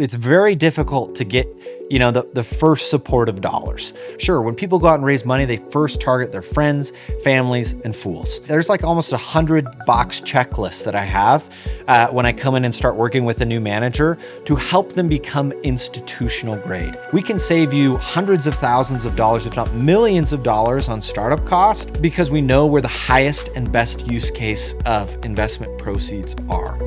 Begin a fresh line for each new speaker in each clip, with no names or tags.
it's very difficult to get, the first supportive dollars. Sure, when people go out and raise money, they first target their friends, families, and fools. There's like almost 100-box checklist that I have when I come in and start working with a new manager to help them become institutional grade. We can save you hundreds of thousands of dollars, if not millions of dollars on startup cost, because we know where the highest and best use case of investment proceeds are.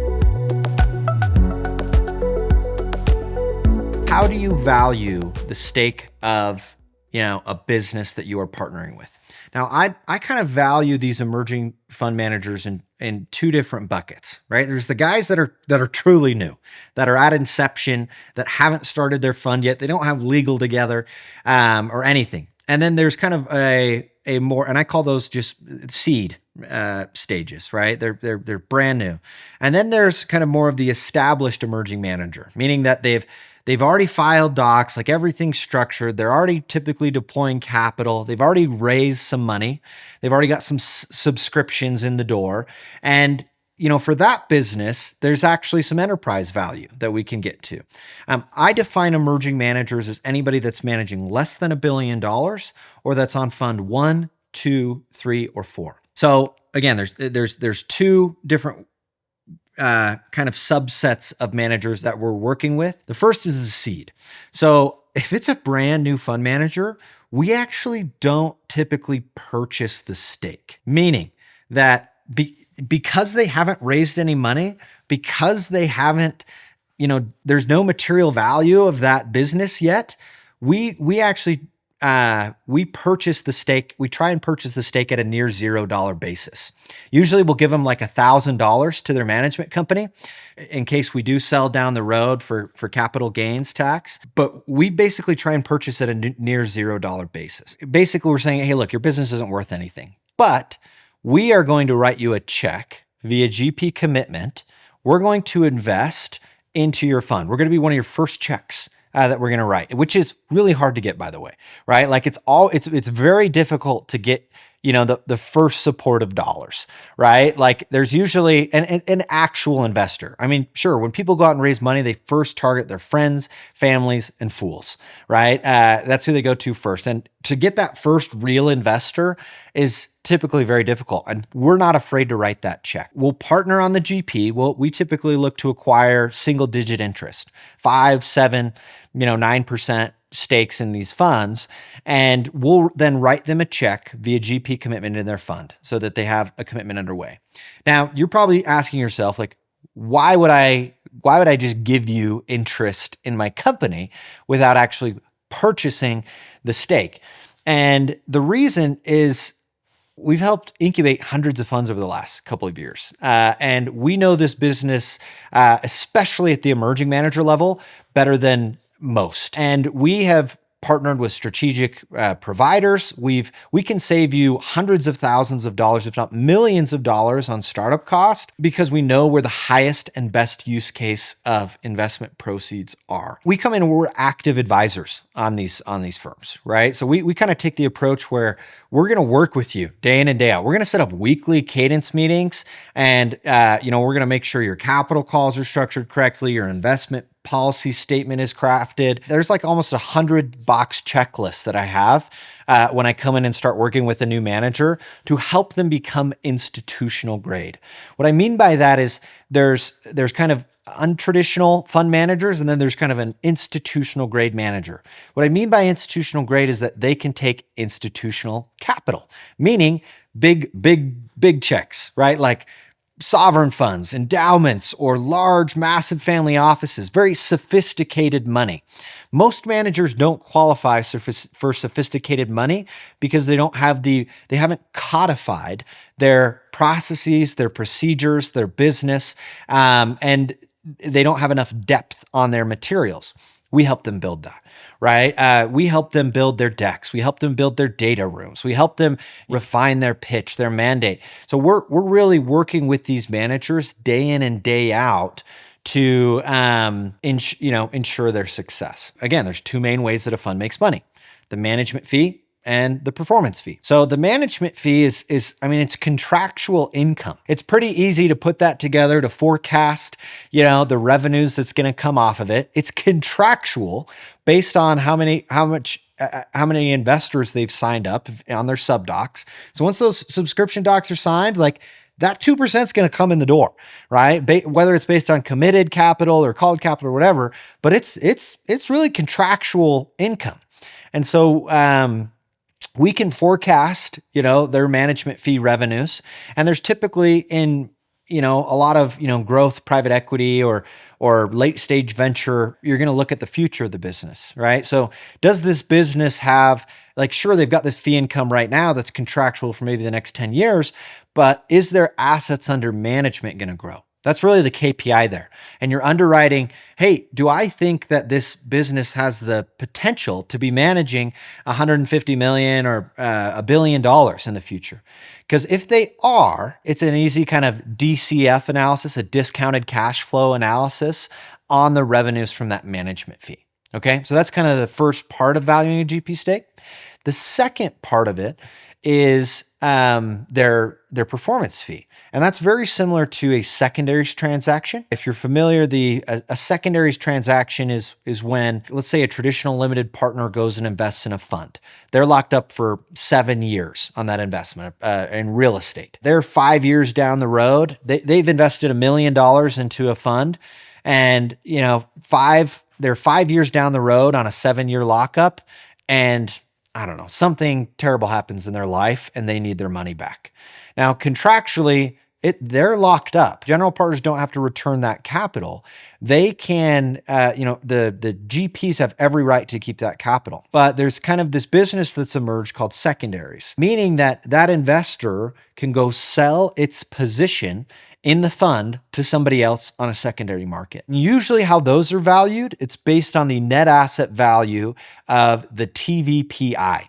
How do you value the stake of, a business that you are partnering with? Now, I kind of value these emerging fund managers in two different buckets, right? There's the guys that are truly new, that are at inception, that haven't started their fund yet. They don't have legal together or anything. And then there's kind of a more, and I call those just seed stages, right? They're brand new. And then there's kind of more of the established emerging manager, meaning that they've already filed docs, like everything's structured. They're already typically deploying capital. They've already raised some money. They've already got some subscriptions in the door. And, for that business, there's actually some enterprise value that we can get to. I define emerging managers as anybody that's managing less than $1 billion or that's on fund 1, 2, 3, or 4. So again, there's two different kind of subsets of managers that we're working with. The first is the seed. So if it's a brand new fund manager, we actually don't typically purchase the stake, meaning that because they haven't raised any money, because they haven't, there's no material value of that business yet, we actually we purchase the stake. We try and purchase the stake at a near $0 basis. Usually we'll give them like $1,000 to their management company in case we do sell down the road for capital gains tax. But we basically try and purchase at a near $0 basis. Basically, we're saying, hey, look, your business isn't worth anything, but we are going to write you a check via GP commitment. We're going to invest into your fund. We're going to be one of your first checks that we're going to write, which is really hard to get, by the way, right? Like it's very difficult to get, the first supportive dollars, right? Like there's usually an actual investor. I mean, sure, when people go out and raise money, they first target their friends, families, and fools, right? That's who they go to first. And to get that first real investor is typically very difficult. And we're not afraid to write that check. We'll partner on the GP. We typically look to acquire single digit interest, 5, 7, 9% stakes in these funds. And we'll then write them a check via GP commitment in their fund so that they have a commitment underway. Now, you're probably asking yourself, like, why would I just give you interest in my company without actually purchasing the stake? And the reason is we've helped incubate hundreds of funds over the last couple of years. And we know this business, especially at the emerging manager level, better than most. And we have partnered with strategic providers. We can save you hundreds of thousands of dollars, if not millions of dollars on startup cost, because we know where the highest and best use case of investment proceeds are. We come in and we're active advisors on these firms, right? So we kind of take the approach where we're going to work with you day in and day out. We're going to set up weekly cadence meetings, and we're going to make sure your capital calls are structured correctly, your investment policy statement is crafted. There's like almost 100-box checklist that I have when I come in and start working with a new manager to help them become institutional grade. What I mean by that is there's kind of untraditional fund managers, and then there's kind of an institutional grade manager. What I mean by institutional grade is that they can take institutional capital, meaning big checks, right? Like sovereign funds, endowments, or large, massive family offices, very sophisticated money. Most managers don't qualify for sophisticated money because they haven't codified their processes, their procedures, their business, and they don't have enough depth on their materials. We help them build that, right? We help them build their decks. We help them build their data rooms. We help them refine their pitch, their mandate. So we're really working with these managers day in and day out to ensure their success. Again, there's two main ways that a fund makes money: the management fee and the performance fee. So the management fee is I mean, it's contractual income. It's pretty easy to put that together to forecast, the revenues that's going to come off of it. It's contractual based on how many investors they've signed up on their sub docs. So once those subscription docs are signed, like that 2% is going to come in the door, right? Whether it's based on committed capital or called capital or whatever, but it's really contractual income. And so we can forecast, their management fee revenues. And there's typically in, a lot of, growth, private equity or late stage venture, you're going to look at the future of the business, right? So does this business have, sure, they've got this fee income right now that's contractual for maybe the next 10 years, but is their assets under management going to grow? That's really the KPI there. And you're underwriting, hey, do I think that this business has the potential to be managing $150 million or $1 billion in the future? Because if they are, it's an easy kind of DCF analysis, a discounted cash flow analysis on the revenues from that management fee. Okay, so that's kind of the first part of valuing a GP stake. The second part of it is their performance fee. And that's very similar to a secondaries transaction. If you're familiar, a secondaries transaction is when, let's say, a traditional limited partner goes and invests in a fund. They're locked up for 7 years on that investment in real estate. They're 5 years down the road. They've invested $1 million into a fund, and they're 5 years down the road on a 7-year lockup, and I don't know, something terrible happens in their life and they need their money back. Now, contractually, they're locked up. General partners don't have to return that capital. They can, the GPs have every right to keep that capital. But there's kind of this business that's emerged called secondaries, meaning that investor can go sell its position in the fund to somebody else on a secondary market. Usually how those are valued, it's based on the net asset value of the TVPI,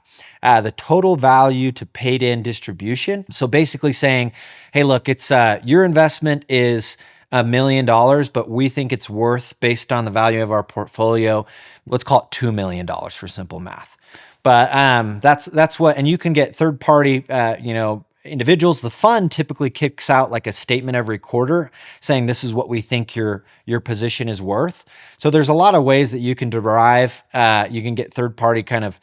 the total value to paid in distribution. So basically saying, hey, look, it's your investment is $1 million, but we think it's worth, based on the value of our portfolio, let's call it $2 million for simple math. But that's what, and you can get third party, individuals. The fund typically kicks out like a statement every quarter saying this is what we think your position is worth. So there's a lot of ways that you can derive, you can get third party kind of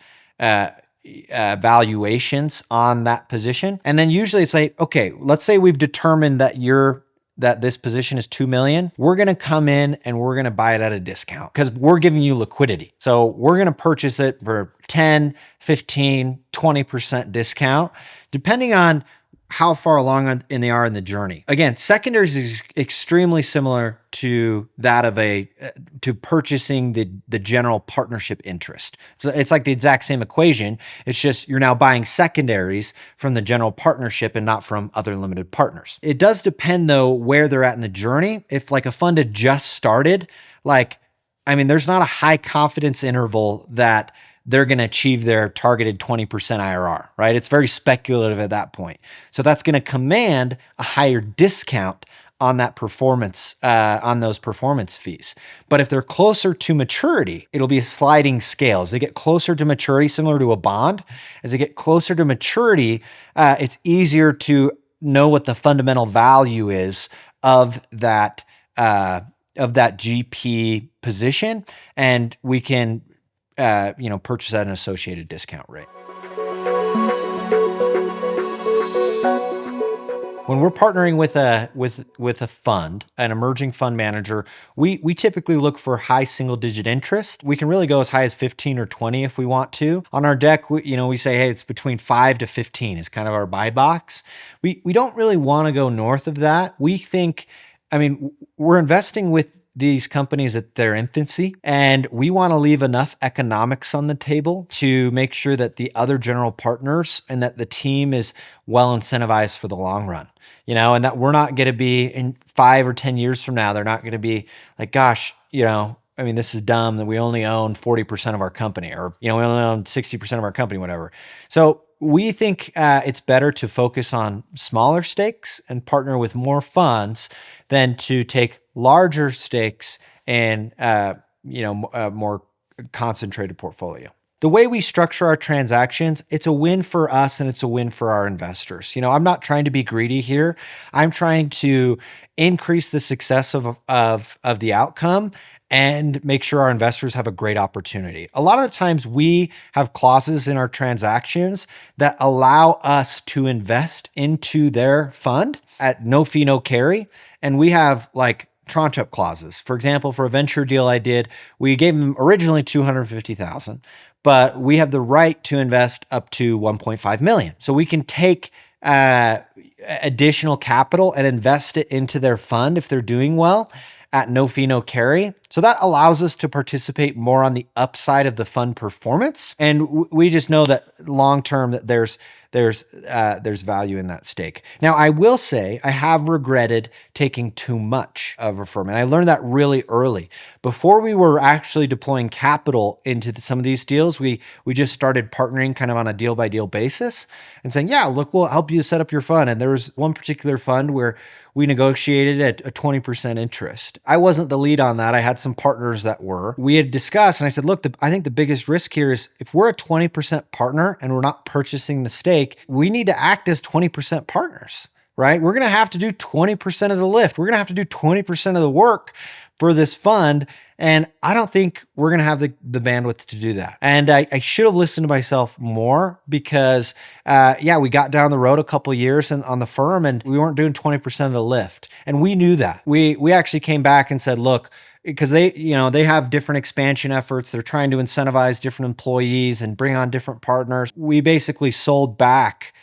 valuations on that position. And then usually it's like, okay, let's say we've determined that this position is $2 million. We're going to come in and we're going to buy it at a discount because we're giving you liquidity. So we're going to purchase it for 10, 15, 20% discount, depending on how far along they are in the journey. Again, secondaries is extremely similar to that of to purchasing the general partnership interest. So it's like the exact same equation. It's just you're now buying secondaries from the general partnership and not from other limited partners. It does depend though where they're at in the journey. If like a fund had just started, there's not a high confidence interval that they're going to achieve their targeted 20% IRR, right? It's very speculative at that point. So that's going to command a higher discount on that performance, on those performance fees. But if they're closer to maturity, it'll be a sliding scale. As they get closer to maturity, similar to a bond, as they get closer to maturity, it's easier to know what the fundamental value is of that GP position, and we can purchase at an associated discount rate. When we're partnering with a fund, an emerging fund manager, we typically look for high single-digit interest. We can really go as high as 15 or 20 if we want to. On our deck, we say, hey, it's between 5 to 15 is kind of our buy box. We don't really want to go north of that. We think, we're investing with these companies at their infancy, and we want to leave enough economics on the table to make sure that the other general partners and that the team is well incentivized for the long run, and that we're not going to be in 5 or 10 years from now, they're not going to be like, gosh, this is dumb that we only own 40% of our company, or, we only own 60% of our company, whatever. So we think it's better to focus on smaller stakes and partner with more funds than to take larger stakes in a more concentrated portfolio. the way we structure our transactions, it's a win for us and it's a win for our investors. I'm not trying to be greedy here. I'm trying to increase the success of the outcome and make sure our investors have a great opportunity. A lot of the times we have clauses in our transactions that allow us to invest into their fund at no fee, no carry. And we have like tranche up clauses. For example, for a venture deal I did, we gave them originally 250,000, but we have the right to invest up to 1.5 million. So we can take additional capital and invest it into their fund if they're doing well at no fee, no carry. So that allows us to participate more on the upside of the fund performance. And we just know that long term that there's value in that stake. Now, I will say I have regretted taking too much of a firm. And I learned that really early. Before we were actually deploying capital into some of these deals, we just started partnering kind of on a deal by deal basis and saying, yeah, look, we'll help you set up your fund. And there was one particular fund where we negotiated at a 20% interest. I wasn't the lead on that. I had some partners that were. We had discussed, and I said, look, I think the biggest risk here is if we're a 20% partner and we're not purchasing the stake, we need to act as 20% partners, right? We're going to have to do 20% of the lift. We're going to have to do 20% of the work for this fund. And I don't think we're going to have the bandwidth to do that. And I should have listened to myself more because, we got down the road a couple of years on the firm and we weren't doing 20% of the lift. And we knew that. We actually came back and said, look, because they have different expansion efforts. They're trying to incentivize different employees and bring on different partners. We basically sold back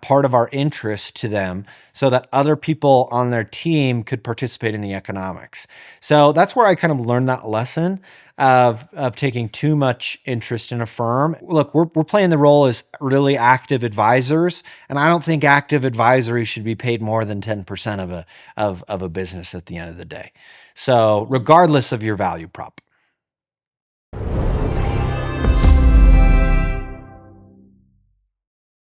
part of our interest to them so that other people on their team could participate in the economics. So that's where I kind of learned that lesson of taking too much interest in a firm. Look, we're playing the role as really active advisors, and I don't think active advisory should be paid more than 10% of a business at the end of the day. So regardless of your value prop.